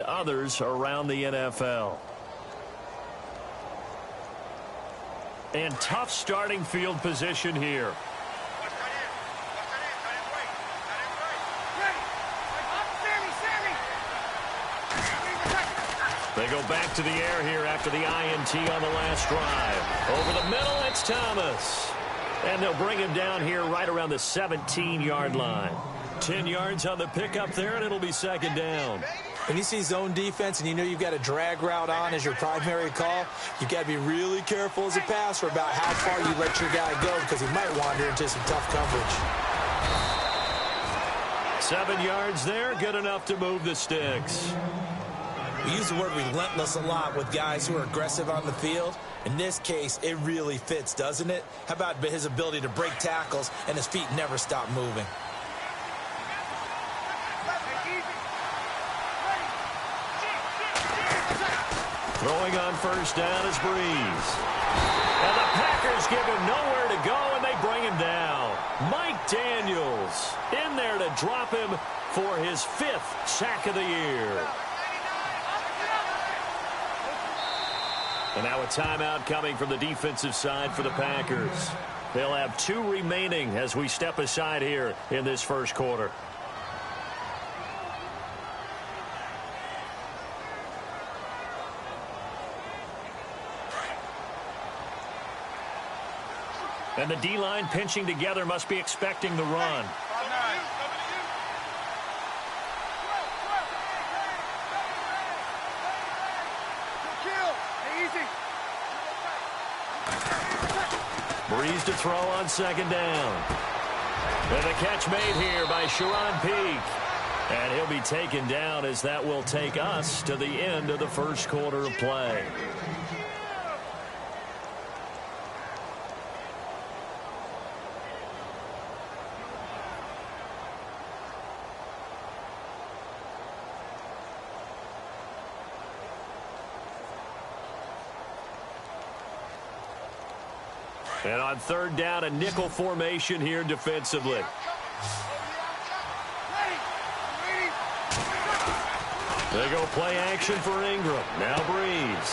others around the NFL. And tough starting field position here. They go back to the air here after the INT on the last drive. Over the middle, it's Thomas. And they'll bring him down here right around the 17-yard line. 10 yards on the pickup there, and it'll be second down. When you see zone defense and you know you've got a drag route on as your primary call, you've got to be really careful as a passer about how far you let your guy go because he might wander into some tough coverage. 7 yards there, good enough to move the sticks. We use the word relentless a lot with guys who are aggressive on the field. In this case, it really fits, doesn't it? How about his ability to break tackles and his feet never stop moving? Throwing on first down is Breeze. And the Packers give him nowhere to go, and they bring him down. Mike Daniels in there to drop him for his 5th sack of the year. And now a timeout coming from the defensive side for the Packers. They'll have 2 remaining as we step aside here in this first quarter. And the D-line pinching together must be expecting the run. Breeze to throw on second down. And the catch made here by Sharon Peak. And he'll be taken down as that will take us to the end of the first quarter of play. And on third down, a nickel formation here defensively. They go play action for Ingram. Now Breeze.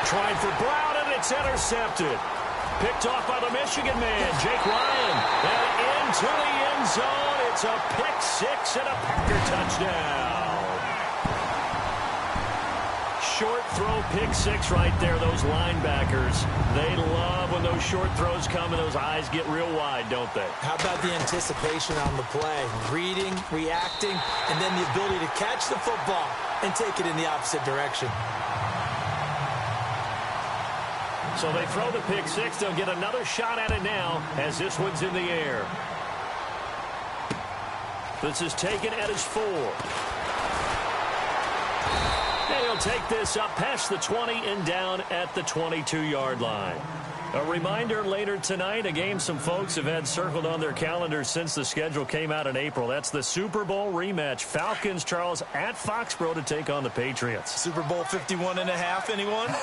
Trying for Brown, and it's intercepted. Picked off by the Michigan man, Jake Ryan. And into the end zone. It's a pick six and a Packer touchdown. Short throw, pick six right there. Those linebackers, they love when those short throws come and those eyes get real wide, don't they? How about the anticipation on the play? Reading, reacting, and then the ability to catch the football and take it in the opposite direction. So they throw the pick six. They'll get another shot at it now as this one's in the air. This is taken at his 4. And he'll take this up past the 20 and down at the 22-yard line. A reminder later tonight, a game some folks have had circled on their calendars since the schedule came out in April. That's the Super Bowl rematch. Falcons, Charles, at Foxborough to take on the Patriots. Super Bowl 51.5, anyone?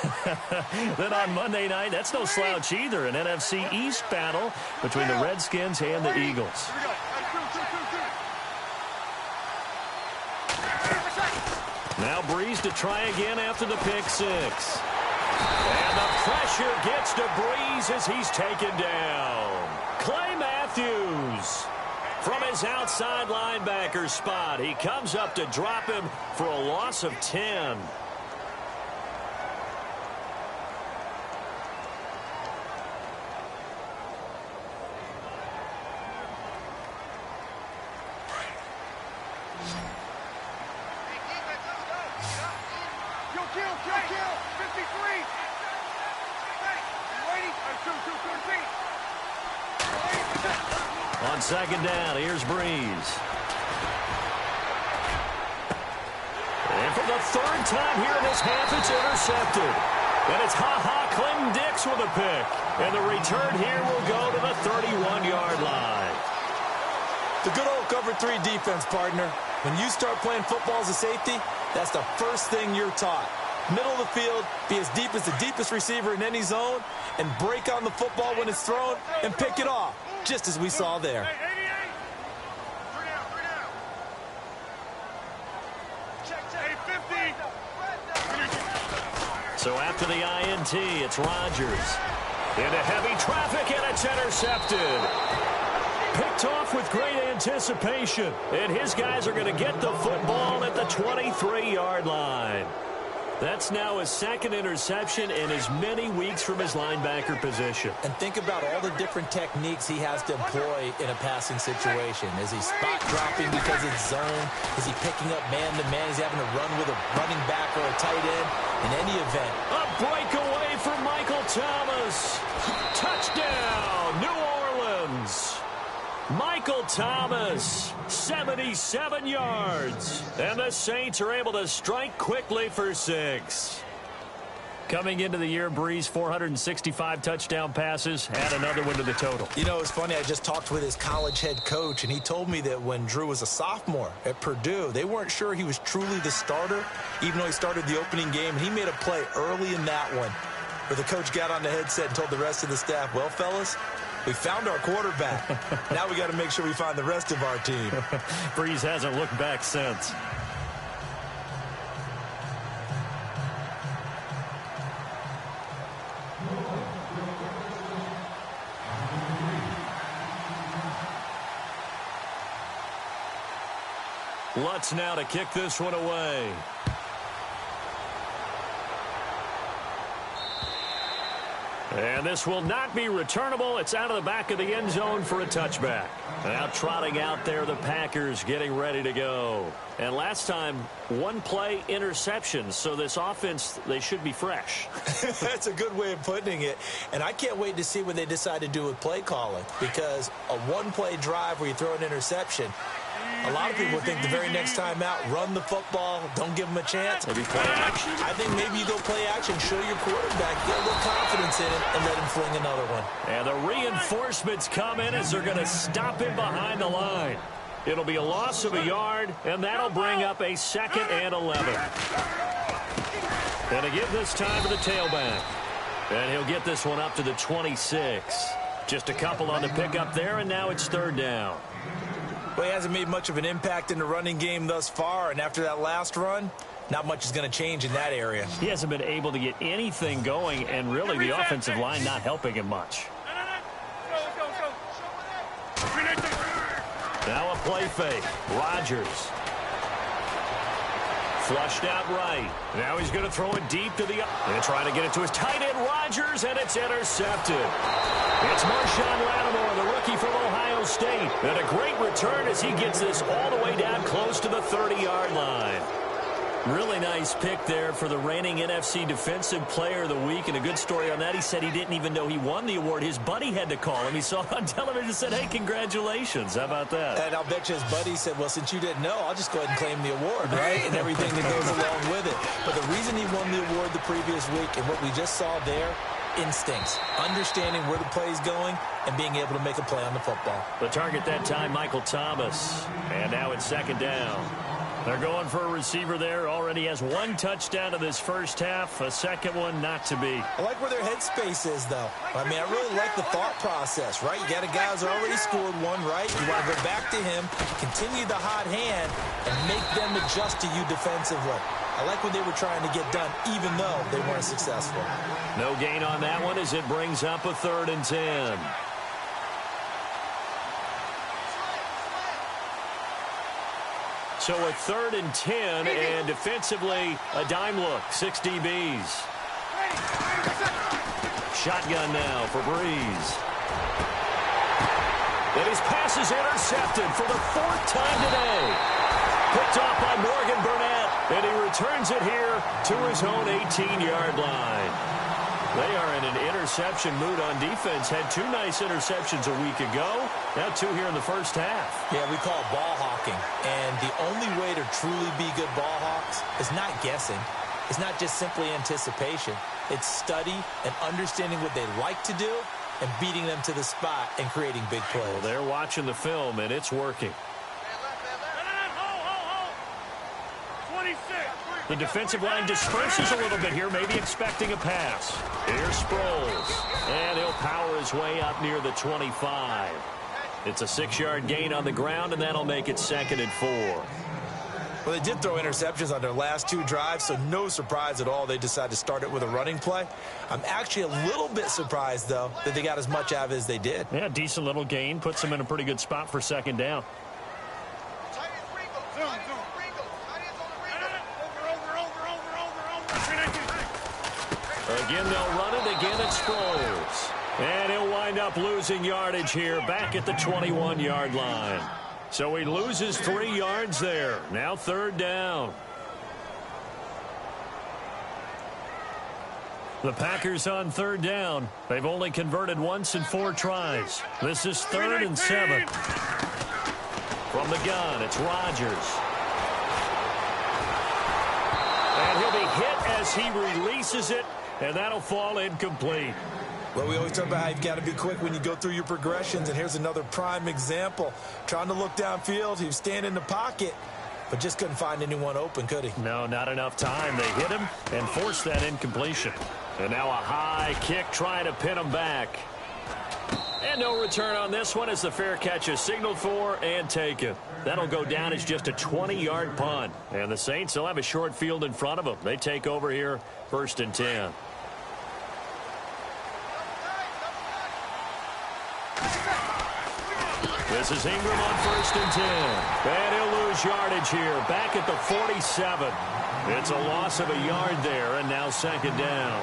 Then on Monday night, that's no slouch either. An NFC East battle between the Redskins and the Eagles. Now Breeze to try again after the pick six. And the pressure gets to Breeze as he's taken down. Clay Matthews from his outside linebacker spot. He comes up to drop him for a loss of 10. On second down, here's Breeze. And for the 3rd time here in this half, it's intercepted. And it's Clinton Dix with a pick. And the return here will go to the 31-yard line. The good old cover 3 defense, partner. When you start playing football as a safety, that's the first thing you're taught. Middle of the field, be as deep as the deepest receiver in any zone, and break on the football when it's thrown and pick it off, just as we saw there. Check, 50. So after the INT, it's Rodgers. Into heavy traffic, and it's intercepted. Picked off with great anticipation. And his guys are going to get the football at the 23-yard line. That's now his second interception in as many weeks from his linebacker position. And think about all the different techniques he has to employ in a passing situation. Is he spot dropping because it's zone? Is he picking up man-to-man? Is he having to run with a running back or a tight end? In any event. A breakaway for Michael Thomas. Touchdown, New Orleans. Michael Thomas, 77 yards. And the Saints are able to strike quickly for 6. Coming into the year, Breeze, 465 touchdown passes, add another one to the total. You know, it's funny, I just talked with his college head coach, and he told me that when Drew was a sophomore at Purdue, they weren't sure he was truly the starter, even though he started the opening game, and he made a play early in that one where the coach got on the headset and told the rest of the staff, well, fellas, we found our quarterback. Now we got to make sure we find the rest of our team. Breeze hasn't looked back since. Lutz now to kick this one away. And this will not be returnable. It's out of the back of the end zone for a touchback. Now trotting out there, the Packers getting ready to go. And last time, one play interception. So this offense, they should be fresh. That's a good way of putting it. And I can't wait to see what they decide to do with play calling. Because a one-play drive where you throw an interception, a lot of people think the very next time out, run the football, don't give them a chance. Maybe play action. I think maybe you go play action, show your quarterback, get a little confidence in it, and let him fling another one. And the reinforcements come in as they're going to stop him behind the line. It'll be a loss of a yard, and that'll bring up a 2nd and 11. And to give this time to the tailback. And he'll get this one up to the 26. Just a couple on the pickup there, and now it's 3rd down. Well, he hasn't made much of an impact in the running game thus far, and after that last run, not much is going to change in that area. He hasn't been able to get anything going, and really the offensive line not helping him much. Now a play fake. Rodgers. Flushed out right. Now he's going to throw it deep to the... Going to try to get it to his tight end, Rodgers, and it's intercepted. It's Marshawn Lattimore, the rookie from Ohio State. And a great return as he gets this all the way down close to the 30-yard line. Really nice pick there for the reigning NFC Defensive Player of the Week. And a good story on that, he said he didn't even know he won the award. His buddy had to call him. He saw it on television and said, hey, congratulations. How about that? And I'll bet you his buddy said, well, since you didn't know, I'll just go ahead and claim the award, right? And everything that goes along with it. But the reason he won the award the previous week and what we just saw there, instincts, understanding where the play is going, and being able to make a play on the football. The target that time, Michael Thomas. And now it's 2nd down. They're going for a receiver there. Already has 1 touchdown in this first half. A second one not to be. I like where their headspace is, though. I mean, I really like the thought process, right? You got a guy who's already scored one, right? You want to go back to him, continue the hot hand, and make them adjust to you defensively. I like what they were trying to get done, even though they weren't successful. No gain on that one as it brings up a 3rd and 10. So a 3rd and 10, and defensively, a dime look, 6 DBs. Shotgun now for Breeze. And his pass is intercepted for the 4th time today. Picked off by Morgan Burnett, and he returns it here to his own 18-yard line. They are in an interception mood on defense. Had 2 nice interceptions a week ago. Now 2 here in the first half. Yeah, we call it ball hawking. And the only way to truly be good ball hawks is not guessing. It's not just simply anticipation. It's study and understanding what they like to do and beating them to the spot and creating big plays. Well, they're watching the film, and it's working. The defensive line disperses a little bit here, maybe expecting a pass. Here's Sproles, and he'll power his way up near the 25. It's a 6-yard gain on the ground, and that'll make it 2nd and 4. Well, they did throw interceptions on their last 2 drives, so no surprise at all they decided to start it with a running play. I'm actually a little bit surprised, though, that they got as much out of it as they did. Yeah, decent little gain. Puts them in a pretty good spot for second down. Again, they'll run it. Again, it Sproles. And he'll wind up losing yardage here back at the 21-yard line. So he loses 3 yards there. Now third down. The Packers on third down. They've only converted once in 4 tries. This is 3rd and 7. From the gun, it's Rodgers. And he'll be hit as he releases it, and that'll fall incomplete. Well, we always talk about how you've got to be quick when you go through your progressions, and here's another prime example. Trying to look downfield, he was standing in the pocket, but just couldn't find anyone open, could he? No, not enough time. They hit him and forced that incompletion. And now a high kick trying to pin him back. And no return on this one as the fair catch is signaled for and taken. That'll go down as just a 20-yard punt. And the Saints will have a short field in front of them. They take over here, 1st and 10. This is Ingram on 1st and 10. And he'll lose yardage here, back at the 47. It's a loss of a yard there, and now second down.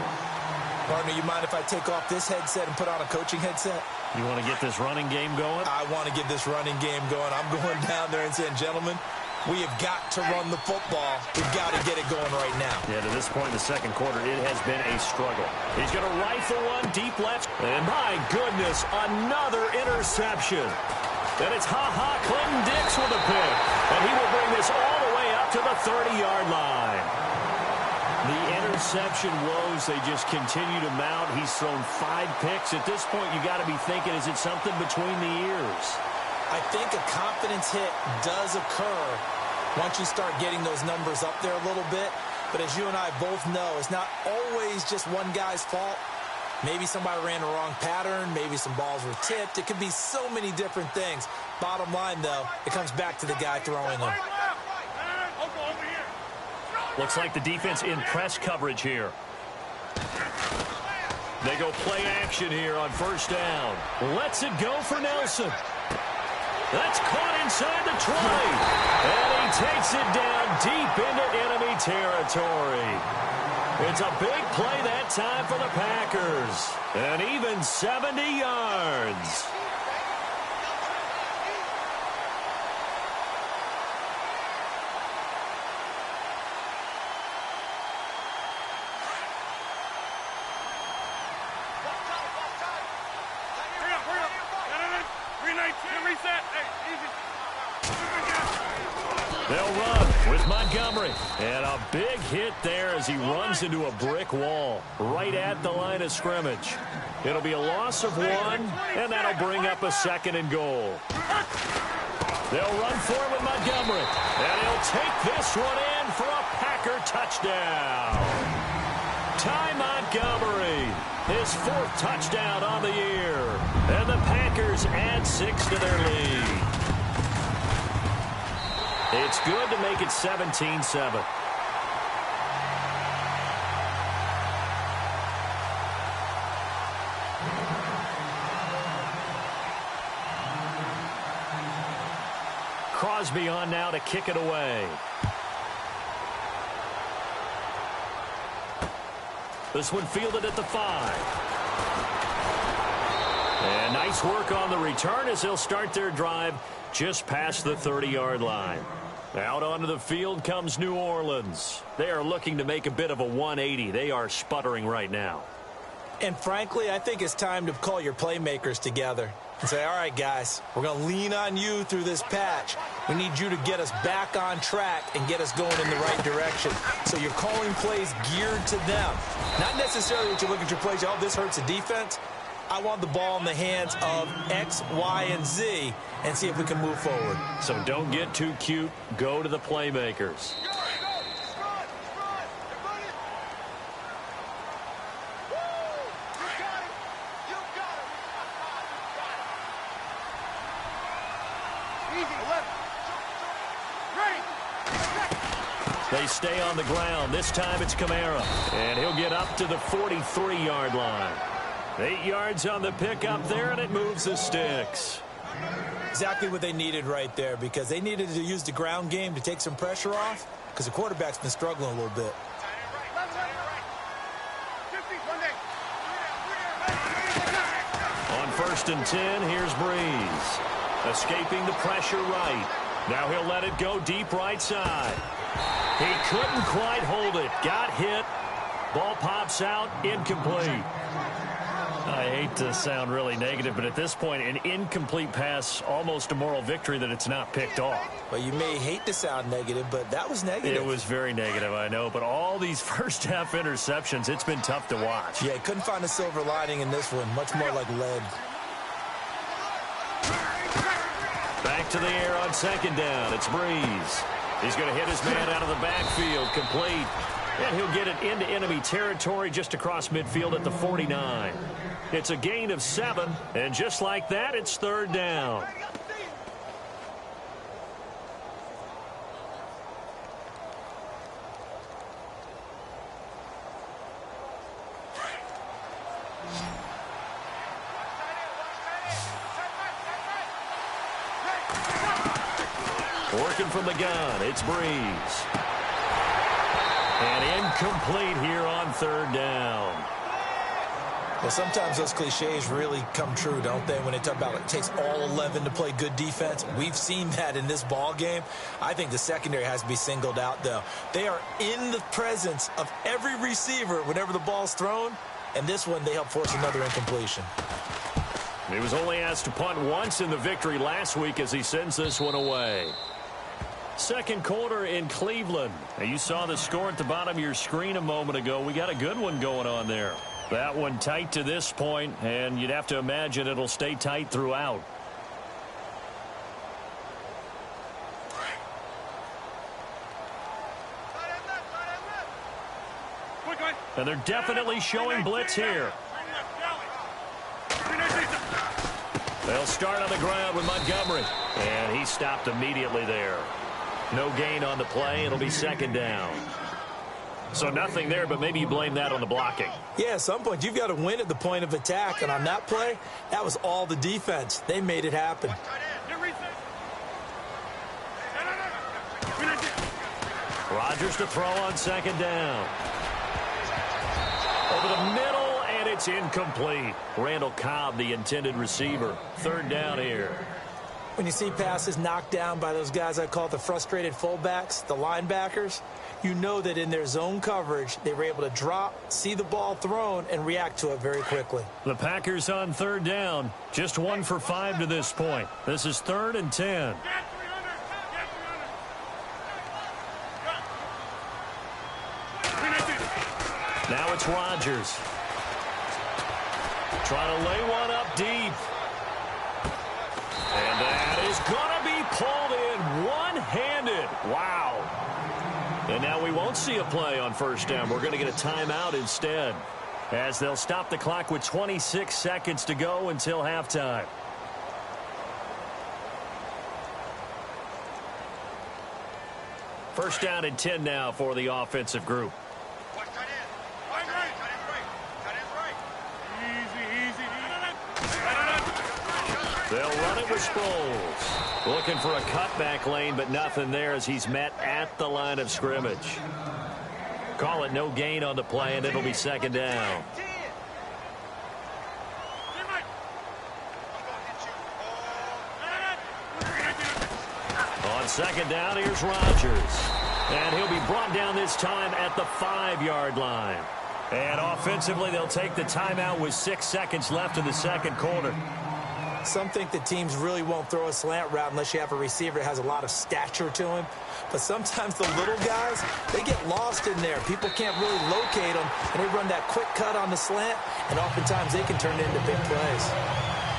Partner, you mind if I take off this headset and put on a coaching headset? You want to get this running game going? I want to get this running game going. I'm going down there and saying, gentlemen, we have got to run the football. We've got to get it going right now. Yeah, to this point in the second quarter, it has been a struggle. He's going to rifle one deep left. And my goodness, another interception. And it's Clinton-Dix with a pick. And he will bring this all the way up to the 30-yard line. The interception woes, they just continue to mount. He's thrown 5 picks. At this point, you got to be thinking, is it something between the ears? I think a confidence hit does occur once you start getting those numbers up there a little bit. But as you and I both know, it's not always just one guy's fault. Maybe somebody ran the wrong pattern. Maybe some balls were tipped. It could be so many different things. Bottom line, though, it comes back to the guy throwing them. Looks like the defense in press coverage here. They go play action here on 1st down. Lets it go for Nelson. That's caught inside the 20. And he takes it down deep into enemy territory. It's a big play that time for the Packers. And even 70 yards. They'll run with Montgomery. And a big hit there as he runs into a brick wall right at the line of scrimmage. It'll be a loss of 1, and that'll bring up a 2nd and goal. They'll run for it with Montgomery. And he'll take this one in for a Packer touchdown. Ty Montgomery, his 4th touchdown on the year. And the Packers add 6 to their lead. It's good to make it 17-7. Crosby on now to kick it away. This one fielded at the 5. And nice work on the return as they'll start their drive just past the 30-yard line. Out onto the field comes New Orleans. They are looking to make a bit of a 180. They are sputtering right now. And frankly, I think it's time to call your playmakers together and say, all right, guys, we're going to lean on you through this patch. We need you to get us back on track and get us going in the right direction. So you're calling plays geared to them. Not necessarily that you look at your plays, oh, this hurts the defense. I want the ball in the hands of X, Y, and Z and see if we can move forward. So don't get too cute. Go to the playmakers. Easy, left. Ready. They stay on the ground. This time it's Kamara. And he'll get up to the 43-yard line. 8 yards on the pickup there, and it moves the sticks. Exactly what they needed right there, because they needed to use the ground game to take some pressure off, because the quarterback's been struggling a little bit. On 1st and 10, here's Breeze. Escaping the pressure right. Now he'll let it go deep right side. He couldn't quite hold it. Got hit. Ball pops out. Incomplete. I hate to sound really negative, but at this point, an incomplete pass, almost a moral victory that it's not picked off. Well, you may hate to sound negative, but that was negative. It was very negative, I know. But all these first-half interceptions, it's been tough to watch. Yeah, couldn't find a silver lining in this one. Much more like lead. Back to the air on 2nd down. It's Breeze. He's going to hit his man out of the backfield. Complete. And he'll get it into enemy territory just across midfield at the 49. It's a gain of 7, and just like that, it's 3rd down. Working from the gun, it's Breeze. And incomplete here on 3rd down. Well, sometimes those cliches really come true, don't they, when they talk about it takes all 11 to play good defense. We've seen that in this ball game. I think the secondary has to be singled out, though. They are in the presence of every receiver whenever the ball's thrown, and this one they help force another incompletion. He was only asked to punt once in the victory last week as he sends this one away. 2nd quarter in Cleveland. Now, you saw the score at the bottom of your screen a moment ago. We got a good one going on there. That one tight to this point, and you'd have to imagine it'll stay tight throughout. And they're definitely showing blitz here. They'll start on the ground with Montgomery. And he stopped immediately there. No gain on the play. It'll be 2nd down. So nothing there, but maybe you blame that on the blocking. Yeah, at some point you've got to win at the point of attack. And on that play, that was all the defense. They made it happen. Rodgers to throw on 2nd down. Over the middle, and it's incomplete. Randall Cobb, the intended receiver. 3rd down here. When you see passes knocked down by those guys I call the frustrated fullbacks, the linebackers, you know that in their zone coverage, they were able to drop, see the ball thrown, and react to it very quickly. The Packers on 3rd down. Just 1 for 5 to this point. This is 3rd and 10. Now it's Rodgers. Trying to lay one up deep. And that is going to be pulled in one-handed. Wow. And now we won't see a play on 1st down. We're going to get a timeout instead, as they'll stop the clock with 26 seconds to go until halftime. First down and 10 now for the offensive group. They'll run it with Sproles. Looking for a cutback lane, but nothing there as he's met at the line of scrimmage. Call it no gain on the play, and it'll be 2nd down. On 2nd down, here's Rodgers. And he'll be brought down this time at the 5-yard line. And offensively, they'll take the timeout with 6 seconds left in the 2nd quarter. Some think that teams really won't throw a slant route unless you have a receiver that has a lot of stature to him. But sometimes the little guys, they get lost in there. People can't really locate them, and they run that quick cut on the slant, and oftentimes they can turn it into big plays.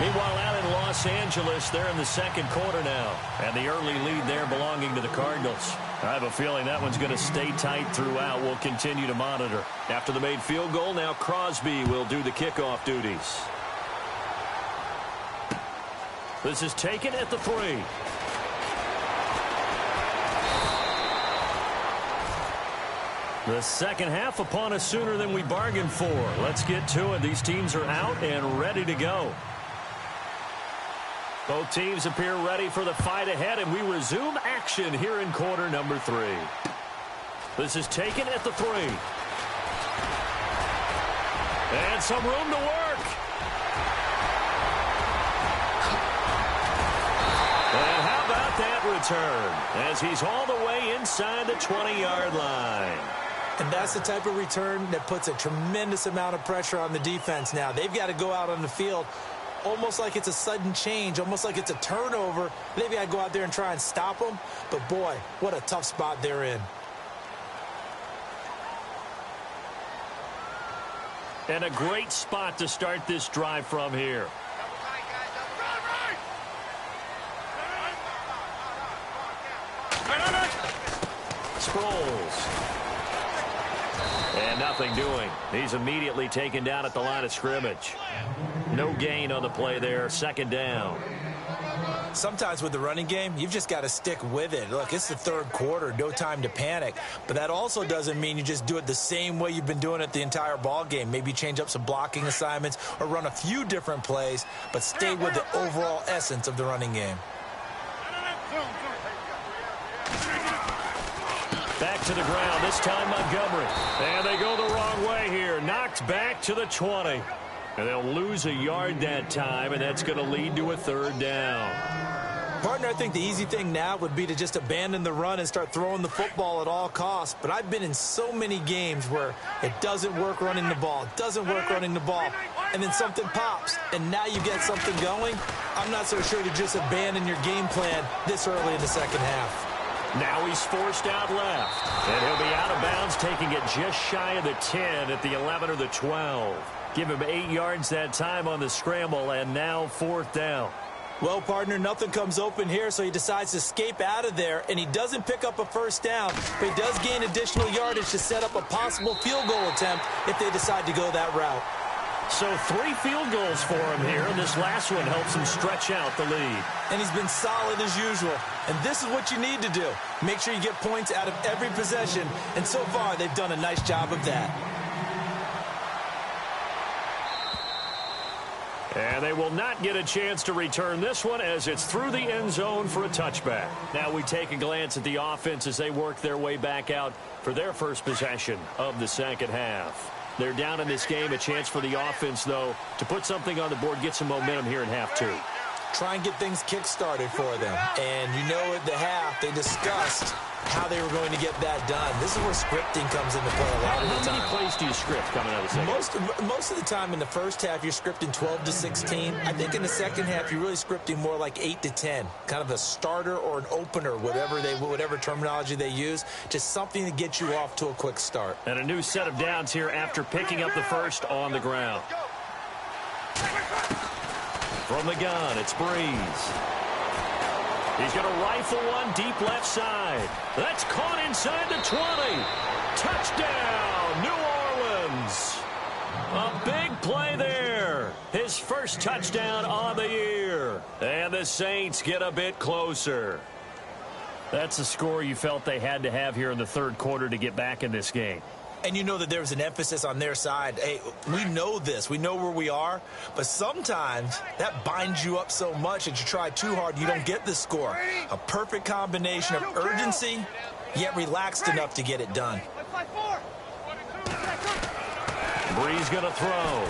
Meanwhile, out in Los Angeles, they're in the 2nd quarter now, and the early lead there belonging to the Cardinals. I have a feeling that one's going to stay tight throughout. We'll continue to monitor. After the made field goal, now Crosby will do the kickoff duties. This is taken at the 3. The second half upon us sooner than we bargained for. Let's get to it. These teams are out and ready to go. Both teams appear ready for the fight ahead, and we resume action here in quarter number 3. This is taken at the 3. And some room to work. And how about that return as he's all the way inside the 20-yard line. And that's the type of return that puts a tremendous amount of pressure on the defense now. They've got to go out on the field almost like it's a sudden change, almost like it's a turnover. They've got to go out there and try and stop them. But, boy, what a tough spot they're in. And a great spot to start this drive from here. Sproles. And nothing doing. He's immediately taken down at the line of scrimmage. No gain on the play there. Second down. Sometimes with the running game, you've just got to stick with it. Look, it's the third quarter. No time to panic. But that also doesn't mean you just do it the same way you've been doing it the entire ball game. Maybe change up some blocking assignments or run a few different plays, but stay with the overall essence of the running game. Back to the ground, this time Montgomery. And they go the wrong way here. Knocked back to the 20. And they'll lose a yard that time, and that's going to lead to a third down. Partner, I think the easy thing now would be to just abandon the run and start throwing the football at all costs. But I've been in so many games where it doesn't work running the ball, and then something pops, and now you get something going. I'm not so sure to just abandon your game plan this early in the second half. Now he's forced out left, and he'll be out of bounds, taking it just shy of the 10 at the 11 or the 12. Give him 8 yards that time on the scramble, and now fourth down. Well, partner, nothing comes open here, so he decides to escape out of there, and he doesn't pick up a first down, but he does gain additional yardage to set up a possible field goal attempt if they decide to go that route. So 3 field goals for him here, and this last one helps him stretch out the lead. And he's been solid as usual, and this is what you need to do. Make sure you get points out of every possession, and so far they've done a nice job of that. And they will not get a chance to return this one as it's through the end zone for a touchback. Now we take a glance at the offense as they work their way back out for their first possession of the second half. They're down in this game. A chance for the offense, though, to put something on the board, get some momentum here in half 2. Try and get things kick-started for them. And you know at the half they discussed how they were going to get that done. This is where scripting comes into play a lot of the time. How many plays do you script coming out of the second? Most of the time in the first half, you're scripting 12 to 16. I think in the second half, you're really scripting more like 8 to 10. Kind of a starter or an opener, whatever terminology they use. Just something to get you off to a quick start. And a new set of downs here after picking up the first on the ground. From the gun, it's Breeze. He's going to rifle one deep left side. That's caught inside the 20. Touchdown, New Orleans. A big play there. His first touchdown on the year. And the Saints get a bit closer. That's the score you felt they had to have here in the third quarter to get back in this game. And you know that there's an emphasis on their side. Hey, we know this. We know where we are. But sometimes that binds you up so much that you try too hard, you don't get the score. A perfect combination of urgency, yet relaxed enough to get it done. Breeze going to throw.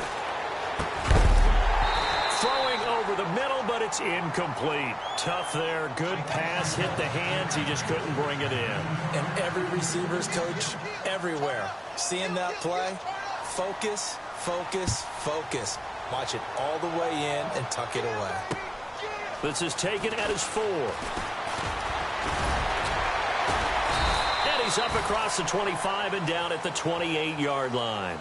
Throwing over the middle, but it's incomplete. Tough there. Good pass. Hit the hands. He just couldn't bring it in. And every receiver's coach everywhere. Seeing that play, focus, focus, focus. Watch it all the way in and tuck it away. This is taken at his 4. And he's up across the 25 and down at the 28-yard line.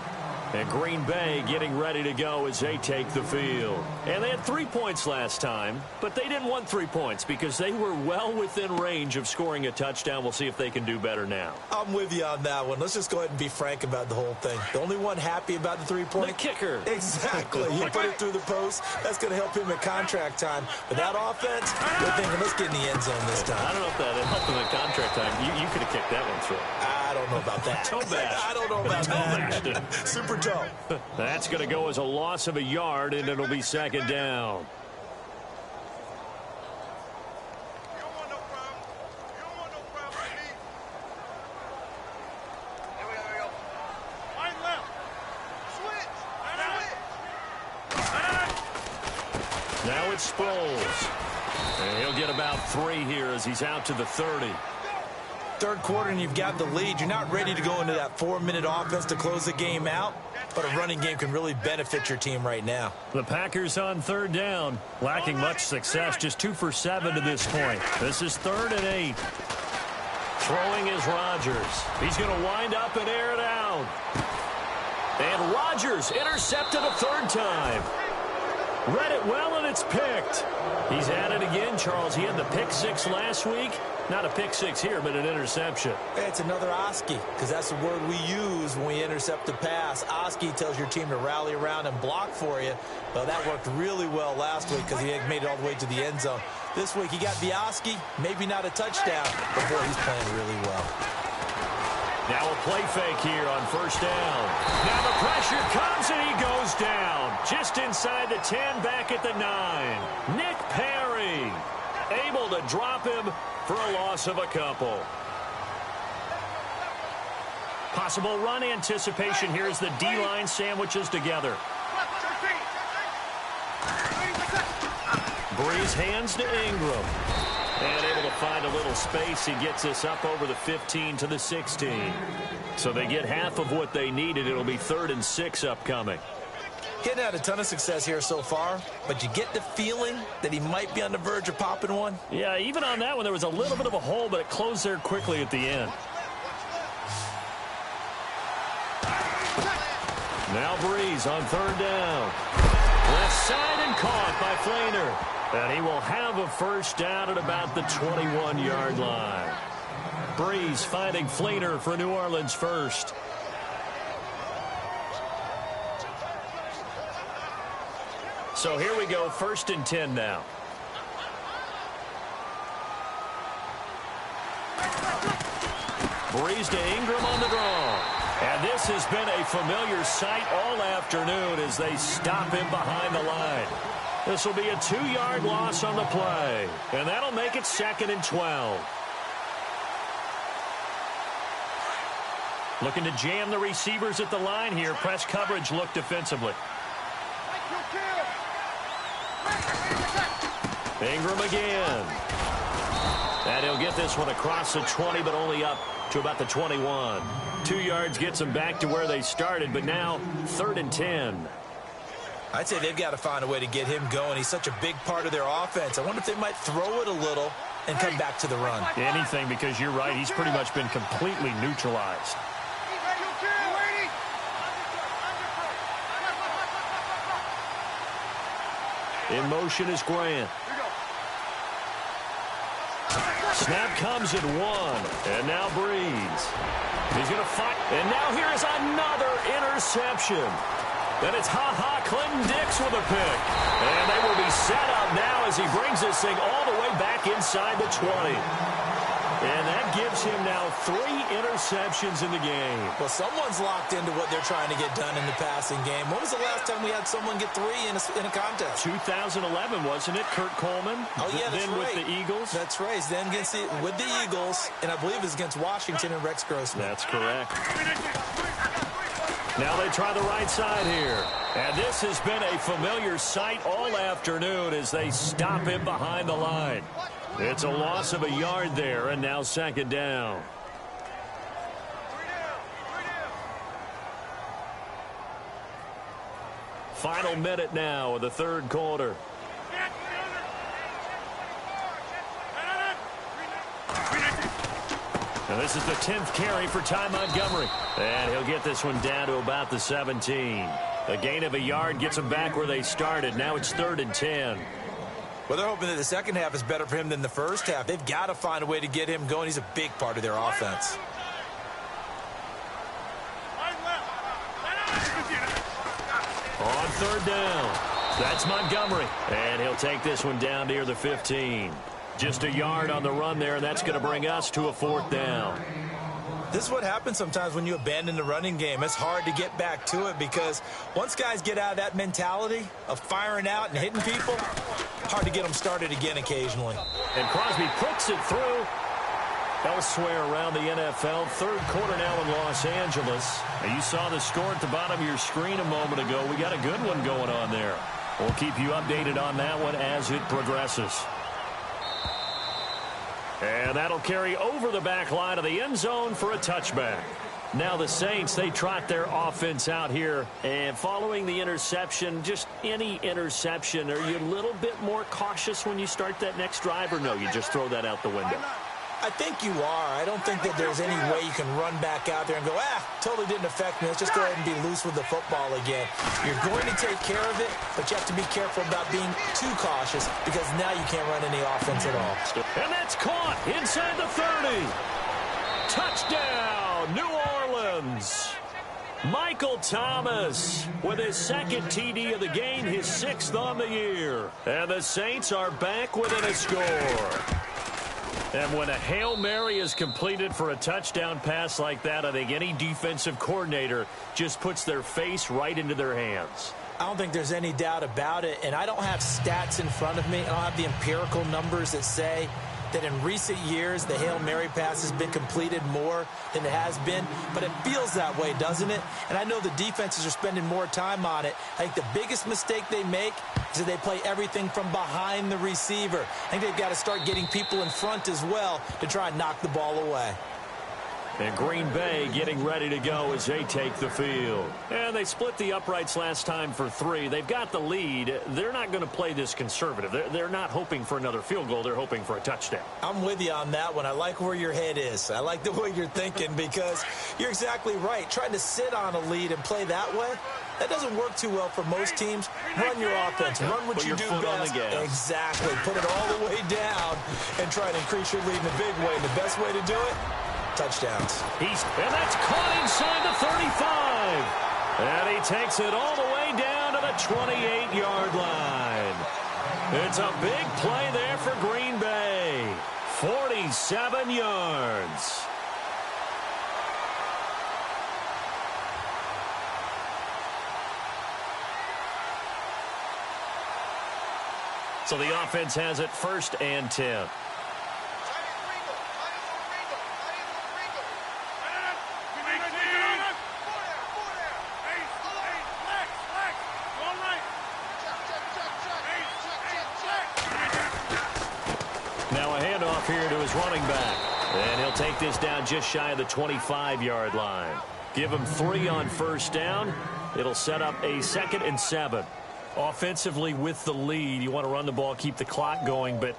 And Green Bay getting ready to go as they take the field. And they had 3 points last time, but they didn't want 3 points because they were well within range of scoring a touchdown. We'll see if they can do better now. I'm with you on that one. Let's just go ahead and be frank about the whole thing. The only one happy about the 3-point? The kicker. Exactly. You put it through the post. That's going to help him at contract time. But that offense, they're thinking, let's get in the end zone this time. I don't know if that helped him at contract time. You could have kicked that one through. I don't know about that. Toe bash. I don't know about that. Super toe. That's going to go as a loss of a yard, and it'll be second down. Now it's Sproles. And he'll get about 3 here as he's out to the 30. Third quarter and you've got the lead. You're not ready to go into that 4-minute offense to close the game out, but a running game can really benefit your team right now. The Packers on third down, lacking much success, just 2 for 7 to this point. This is 3rd and 8. Throwing is Rodgers. He's going to wind up and air it out. And Rodgers intercepted a 3rd time. Read it well, and it's picked. He's at it again, Charles. He had the pick 6 last week. Not a pick 6 here, but an interception. Hey, it's another Oski, because that's the word we use when we intercept the pass. Oski tells your team to rally around and block for you. Well, that worked really well last week because he made it all the way to the end zone. This week he got the Oski, maybe not a touchdown, but boy, he's playing really well. Now a play fake here on 1st down. Now the pressure comes and he goes down. Just inside the 10, back at the 9. Nick Perry able to drop him for a loss of a couple. Possible run anticipation here as the D-line sandwiches together. Breeze hands to Ingram. And able to find a little space. He gets this up over the 15 to the 16. So they get half of what they needed. It'll be 3rd and 6 upcoming. Getting had a ton of success here so far, but you get the feeling that he might be on the verge of popping one. Yeah, even on that one, there was a little bit of a hole, but it closed there quickly at the end. Now Breeze on 3rd down. Left side and caught by Flainer. And he will have a 1st down at about the 21-yard line. Breeze finding Flainer for New Orleans first. So here we go, 1st and 10 now. Breeze to Ingram on the draw. And this has been a familiar sight all afternoon as they stop him behind the line. This will be a 2-yard loss on the play. And that'll make it 2nd and 12. Looking to jam the receivers at the line here. Press coverage look defensively. Ingram again. And he'll get this one across the 20, but only up to about the 21. 2 yards gets them back to where they started, but now 3rd and 10. I'd say they've got to find a way to get him going. He's such a big part of their offense. I wonder if they might throw it a little and come back to the run. Anything, because you're right. He's pretty much been completely neutralized. In motion is Grant. Snap comes at 1. And now Breeze. He's going to fight. And now here is another interception. Then it's Clinton Dix with a pick. And they will be set up now as he brings this thing all the way back inside the 20. And that gives him now 3 interceptions in the game. Well, someone's locked into what they're trying to get done in the passing game. When was the last time we had someone get 3 in a contest? 2011, wasn't it? Kurt Coleman. Oh, yeah, that's then right. With the Eagles. That's right. Then with the Eagles, and I believe it's against Washington and Rex Grossman. That's correct. Now they try the right side here. And this has been a familiar sight all afternoon as they stop him behind the line. It's a loss of a yard there, and now 2nd down. Final minute now of the 3rd quarter. And this is the 10th carry for Ty Montgomery. And he'll get this one down to about the 17. A gain of a yard gets them back where they started. Now it's 3rd and 10. Well, they're hoping that the second half is better for him than the first half. They've got to find a way to get him going. He's a big part of their offense. On 3rd down, that's Montgomery. And he'll take this one down near the 15. Just a yard on the run there, and that's going to bring us to a 4th down. This is what happens sometimes when you abandon the running game. It's hard to get back to it because once guys get out of that mentality of firing out and hitting people, hard to get them started again occasionally. And Crosby puts it through. Elsewhere around the NFL, third quarter now in Los Angeles. Now you saw the score at the bottom of your screen a moment ago. We got a good one going on there. We'll keep you updated on that one as it progresses. And that'll carry over the back line of the end zone for a touchback. Now the Saints, they trot their offense out here. And following the interception, just any interception, are you a little bit more cautious when you start that next drive, or no, you just throw that out the window? I think you are. I don't think that there's any way you can run back out there and go, totally didn't affect me. Let's just go ahead and be loose with the football again. You're going to take care of it, but you have to be careful about being too cautious because now you can't run any offense at all. And that's caught inside the 30. Touchdown, New Orleans. Michael Thomas with his second TD of the game, his 6th on the year. And the Saints are back within a score. And when a Hail Mary is completed for a touchdown pass like that, I think any defensive coordinator just puts their face right into their hands. I don't think there's any doubt about it, and I don't have stats in front of me. I don't have the empirical numbers that say that in recent years the Hail Mary pass has been completed more than it has been, but it feels that way, doesn't it? And I know the defenses are spending more time on it. I think the biggest mistake they make is that they play everything from behind the receiver. I think they've got to start getting people in front as well to try and knock the ball away. And Green Bay getting ready to go as they take the field. And they split the uprights last time for 3. They've got the lead. They're not going to play this conservative. They're not hoping for another field goal. They're hoping for a touchdown. I'm with you on that one. I like where your head is. I like the way you're thinking because you're exactly right. Trying to sit on a lead and play that way, that doesn't work too well for most teams. Run your offense. Run what you do best. Exactly. Put it all the way down and try to increase your lead in a big way. The best way to do it, touchdowns. And that's caught inside the 35. And he takes it all the way down to the 28-yard line. It's a big play there for Green Bay. 47 yards. So the offense has it 1st and 10. Now a handoff here to his running back. And he'll take this down just shy of the 25-yard line. Give him 3 on 1st down. It'll set up a 2nd and 7. Offensively with the lead, you want to run the ball, keep the clock going, but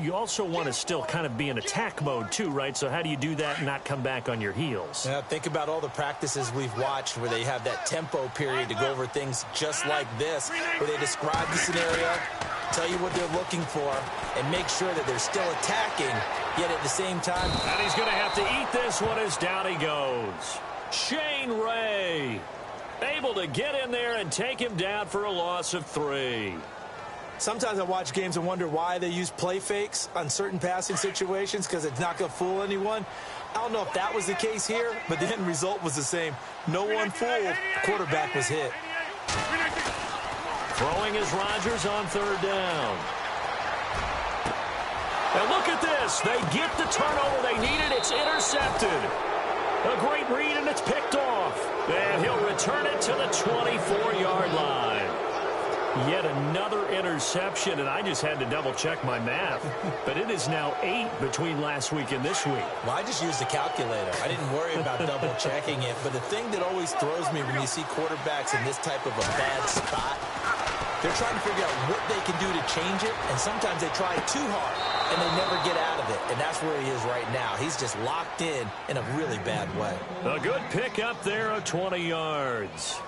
you also want to still kind of be in attack mode too, right? So how do you do that and not come back on your heels? Yeah, think about all the practices we've watched where they have that tempo period to go over things just like this, where they describe the scenario, tell you what they're looking for, and make sure that they're still attacking, yet at the same time. And he's going to have to eat this one as down he goes. Shane Ray able to get in there and take him down for a loss of 3. Sometimes I watch games and wonder why they use play fakes on certain passing situations because it's not going to fool anyone. I don't know if that was the case here, but the end result was the same. No one fooled. The quarterback was hit. Throwing is Rodgers on 3rd down. And look at this. They get the turnover they needed. It's intercepted. A great read, and it's picked off. And he'll return it to the 24-yard line. Yet another interception, and I just had to double-check my math. But it is now 8 between last week and this week. Well, I just used the calculator. I didn't worry about double-checking it. But the thing that always throws me when you see quarterbacks in this type of a bad spot, they're trying to figure out what they can do to change it, and sometimes they try too hard, and they never get out of it, and that's where he is right now. He's just locked in a really bad way. A good pick up there of 20 yards.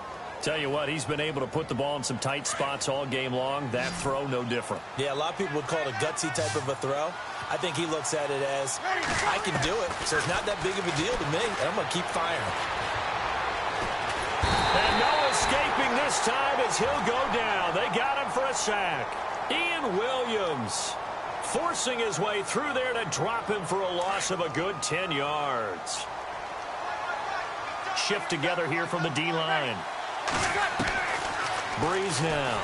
Tell you what, he's been able to put the ball in some tight spots all game long. That throw, no different. Yeah, a lot of people would call it a gutsy type of a throw. I think he looks at it as, I can do it, so it's not that big of a deal to me, and I'm going to keep firing. And no escaping this time as he'll go down. They got him for a sack. Ian Williams forcing his way through there to drop him for a loss of a good 10 yards. shift together here from the D-line. Breeze now.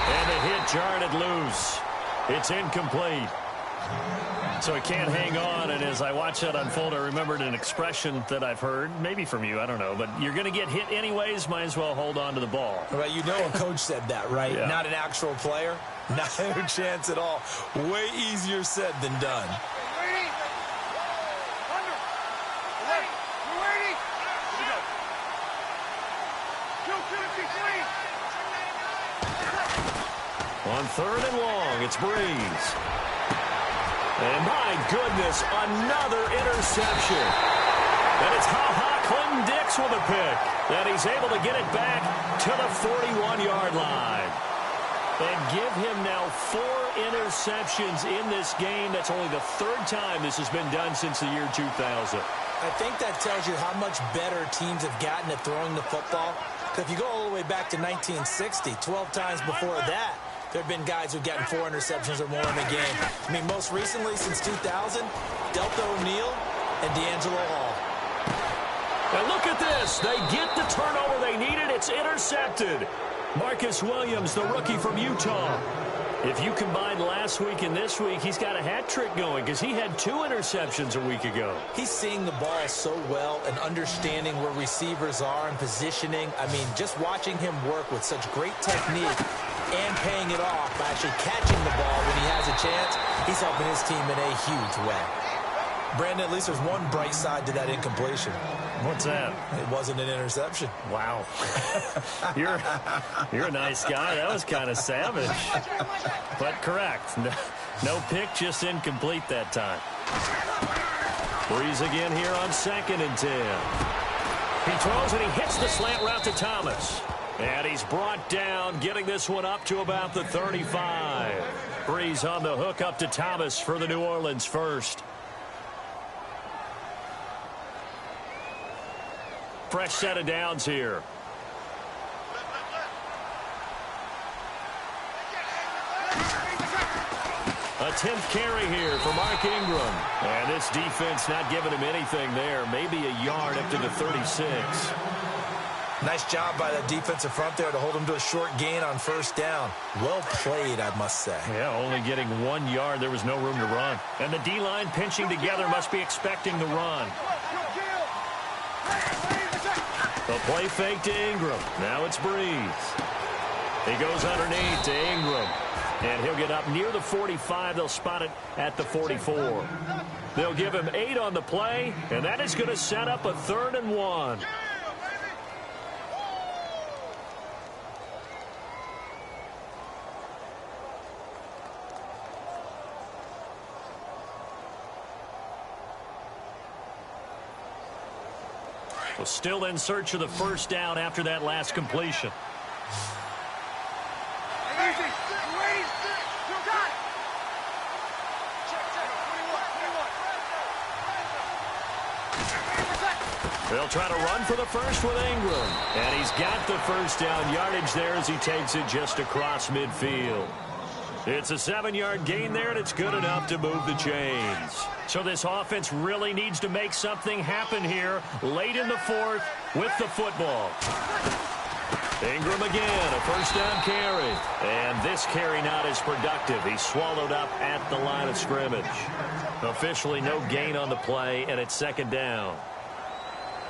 And the hit jarred it loose. It's incomplete. So he can't hang on, and as I watch that unfold, I remembered an expression that I've heard, maybe from you, I don't know, but you're going to get hit anyways, might as well hold on to the ball. Right, you know a coach said that, right? Yeah. Not an actual player. Not a chance at all. Way easier said than done. On third and long, it's Breeze. And my goodness, another interception. And it's Clinton-Dix with a pick. And he's able to get it back to the 41-yard line. And give him now 4 interceptions in this game. That's only the 3rd time this has been done since the year 2000. I think that tells you how much better teams have gotten at throwing the football. If you go all the way back to 1960, 12 times before that, there have been guys who've gotten 4 interceptions or more in a game. I mean, most recently, since 2000, Delta O'Neal and D'Angelo Hall. And look at this. They get the turnover they needed. It's intercepted. Marcus Williams, the rookie from Utah. If you combine last week and this week, he's got a hat trick going because he had 2 interceptions a week ago. He's seeing the ball so well and understanding where receivers are and positioning. I mean, just watching him work with such great technique and paying it off by actually catching the ball when he has a chance, he's helping his team in a huge way. Brandon, at least there's one bright side to that incompletion. What's that? It wasn't an interception. Wow. You're a nice guy. That was kind of savage. But correct. No pick, just incomplete that time. Breeze again here on 2nd and 10. He throws and he hits the slant route to Thomas. And he's brought down, getting this one up to about the 35. Breeze on the hook up to Thomas for the New Orleans first. Fresh set of downs here. A 10th carry here for Mark Ingram. And this defense not giving him anything there. Maybe a yard up to the 36. Nice job by the defensive front there to hold him to a short gain on 1st down. Well played, I must say. Yeah, only getting 1 yard. There was no room to run. And the D-line pinching together must be expecting the run. The play fake to Ingram. Now it's Breeze. He goes underneath to Ingram. And he'll get up near the 45. They'll spot it at the 44. They'll give him 8 on the play, and that is going to set up a 3rd and 1. So still in search of the 1st down after that last completion. They'll try to run for the first with Ingram. And he's got the 1st down yardage there as he takes it just across midfield. It's a 7-yard gain there, and it's good enough to move the chains. So this offense really needs to make something happen here late in the 4th with the football. Ingram again, a 1st down carry. And this carry not as productive. He's swallowed up at the line of scrimmage. Officially no gain on the play, and it's 2nd down.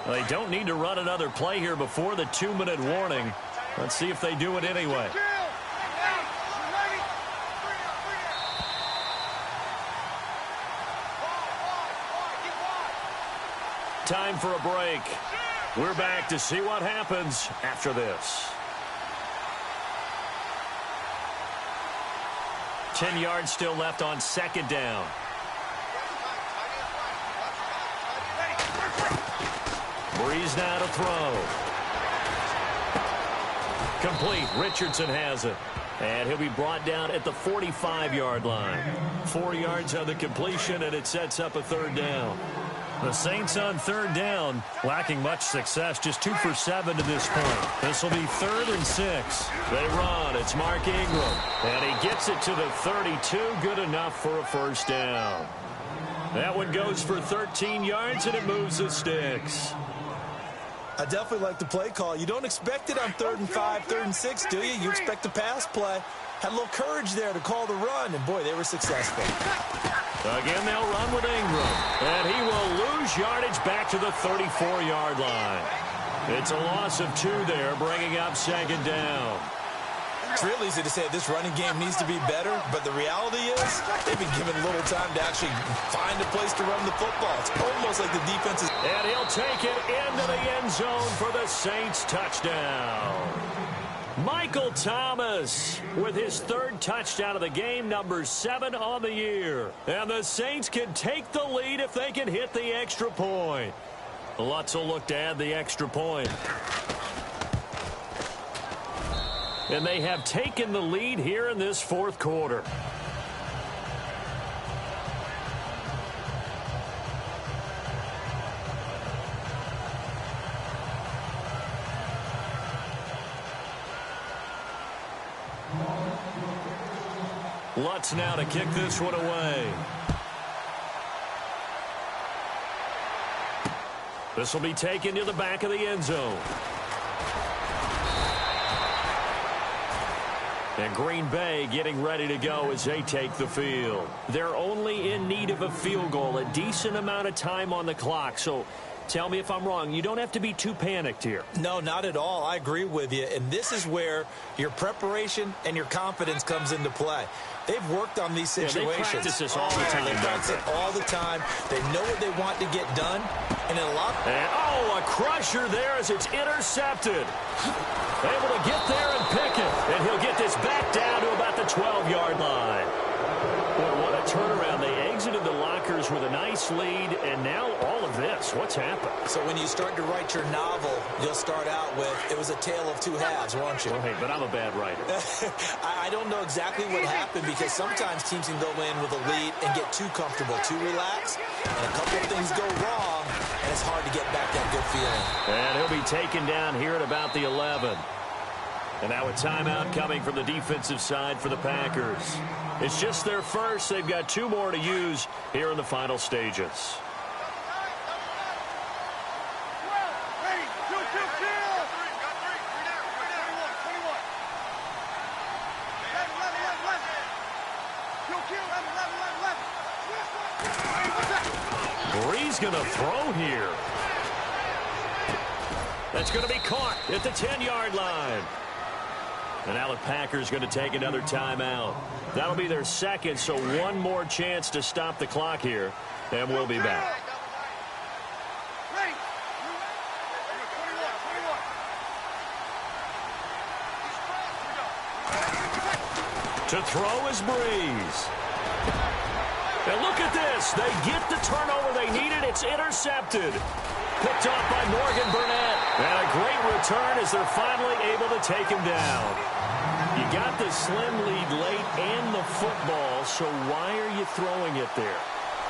Well, they don't need to run another play here before the 2-minute warning. Let's see if they do it anyway. Time for a break. We're back to see what happens after this. 10 yards still left on 2nd down. Breeze now to throw. Complete. Richardson has it. And he'll be brought down at the 45-yard line. 4 yards on the completion, and it sets up a 3rd down. The Saints on 3rd down, lacking much success, just 2 for 7 to this point. This will be 3rd and 6. They run. It's Mark Ingram. And he gets it to the 32. Good enough for a 1st down. That one goes for 13 yards, and it moves the sticks. I definitely like the play call. You don't expect it on 3rd and 5, 3rd and 6, do you? You expect a pass play. Had a little courage there to call the run, and, boy, they were successful. Again, they'll run with Ingram, and he will lose yardage back to the 34-yard line. It's a loss of 2 there, bringing up 2nd down. It's real easy to say this running game needs to be better, but the reality is they've been given little time to actually find a place to run the football. It's almost like the defense is... And he'll take it into the end zone for the Saints touchdown. Michael Thomas with his 3rd touchdown of the game, number 7 on the year. And the Saints can take the lead if they can hit the extra point. Lutz will look to add the extra point. And they have taken the lead here in this 4th quarter. Lutz now to kick this one away. This will be taken to the back of the end zone. And Green Bay getting ready to go as they take the field. They're only in need of a field goal, a decent amount of time on the clock. So tell me if I'm wrong. You don't have to be too panicked here. No, not at all. I agree with you. And this is where your preparation and your confidence comes into play. They've worked on these situations. They practice this all the time. They practice it all the time. They know what they want to get done. And in a lot... And, a crusher there as it's intercepted. Able to get there and pick it. And he'll get this back down to about the 12-yard line. Boy, what a turnaround. They exited the lockers with a nice lead, and now all of this. What's happened? So when you start to write your novel, you'll start out with, it was a tale of 2 halves, won't you? Well, hey, but I'm a bad writer. I don't know exactly what happened because sometimes teams can go in with a lead and get too comfortable, too relaxed, and a couple of things go wrong, and it's hard to get back that good feeling. And he'll be taken down here at about the 11. And now a timeout coming from the defensive side for the Packers. It's just their first. They've got 2 more to use here in the final stages. Brees going to throw here. That's going to be caught at the 10-yard line. And now the Packers going to take another timeout. That'll be their 2nd, so 1 more chance to stop the clock here, and we'll be back. To throw is Brees. And look at this. They get the turnover they needed. It's intercepted. Picked off by Morgan Burnett. And a great return as they're finally able to take him down. You got the slim lead late and the football, so why are you throwing it there?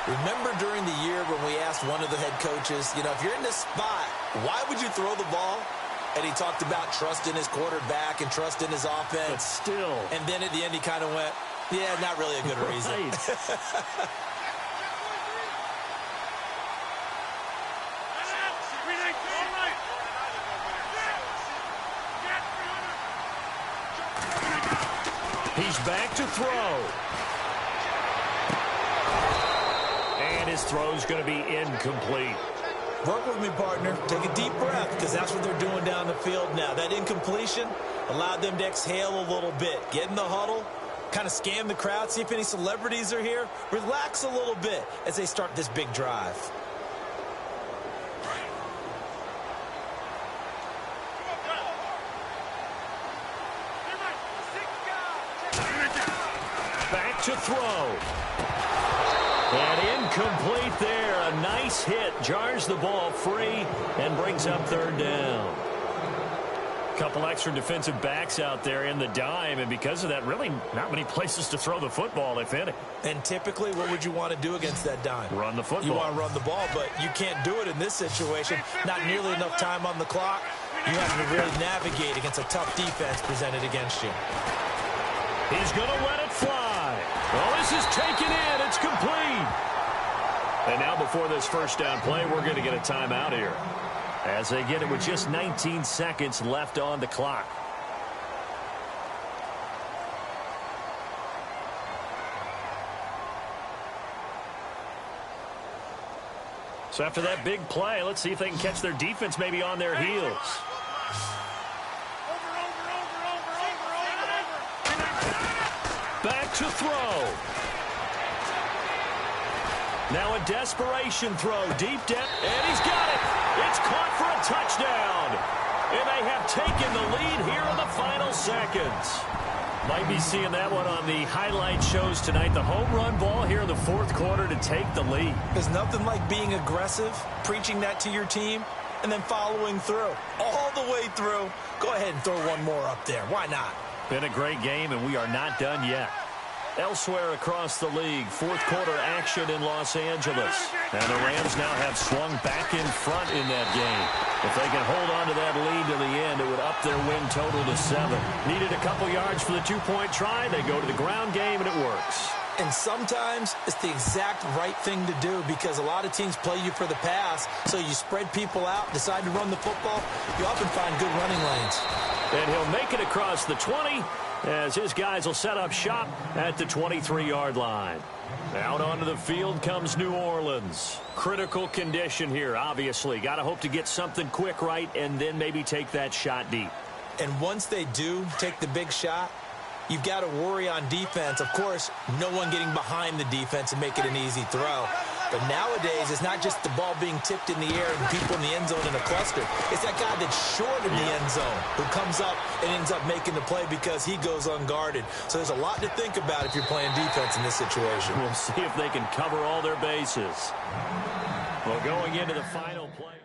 Remember during the year when we asked one of the head coaches, if you're in this spot, why would you throw the ball? And he talked about trust in his quarterback and trust in his offense. But still. And then at the end he kind of went, yeah, not really a good reason. He's back to throw. And his throw's going to be incomplete. Work with me, partner. Take a deep breath, because that's what they're doing down the field now. That incompletion allowed them to exhale a little bit. Get in the huddle, kind of scan the crowd, see if any celebrities are here. Relax a little bit as they start this big drive. Back to throw. And incomplete there. A nice hit. Jars the ball free and brings up 3rd down. Couple extra defensive backs out there in the dime, and because of that, really not many places to throw the football, if any. And typically, what would you want to do against that dime? Run the football. You want to run the ball, but you can't do it in this situation. Not nearly enough time on the clock. You have to really navigate against a tough defense presented against you. He's going to let it fly. Well, this is taken in. It's complete. And now before this first down play, we're going to get a timeout here, as they get it with just 19 seconds left on the clock. So after that big play, let's see if they can catch their defense maybe on their heels. Back to throw. Now a desperation throw, deep down, and he's got it. It's caught for a touchdown. And they have taken the lead here in the final seconds. Might be seeing that one on the highlight shows tonight. The home run ball here in the fourth quarter to take the lead. There's nothing like being aggressive, preaching that to your team, and then following through. All the way through. Go ahead and throw one more up there. Why not? Been a great game, and we are not done yet. Elsewhere across the league, fourth quarter action in Los Angeles. And the Rams now have swung back in front in that game. If they can hold on to that lead to the end, it would up their win total to 7. Needed a couple yards for the two-point try. They go to the ground game, and it works. And sometimes it's the exact right thing to do because a lot of teams play you for the pass, so you spread people out, decide to run the football. You often find good running lanes. And he'll make it across the 20 as his guys will set up shop at the 23-yard line. Out onto the field comes New Orleans. Critical condition here, obviously. Got to hope to get something quick right and then maybe take that shot deep. And once they do take the big shot, you've got to worry on defense. Of course, no one getting behind the defense and make it an easy throw. But nowadays, it's not just the ball being tipped in the air and people in the end zone in a cluster. It's that guy that's short in the end zone who comes up and ends up making the play because he goes unguarded. So there's a lot to think about if you're playing defense in this situation. We'll see if they can cover all their bases. Well, going into the final play.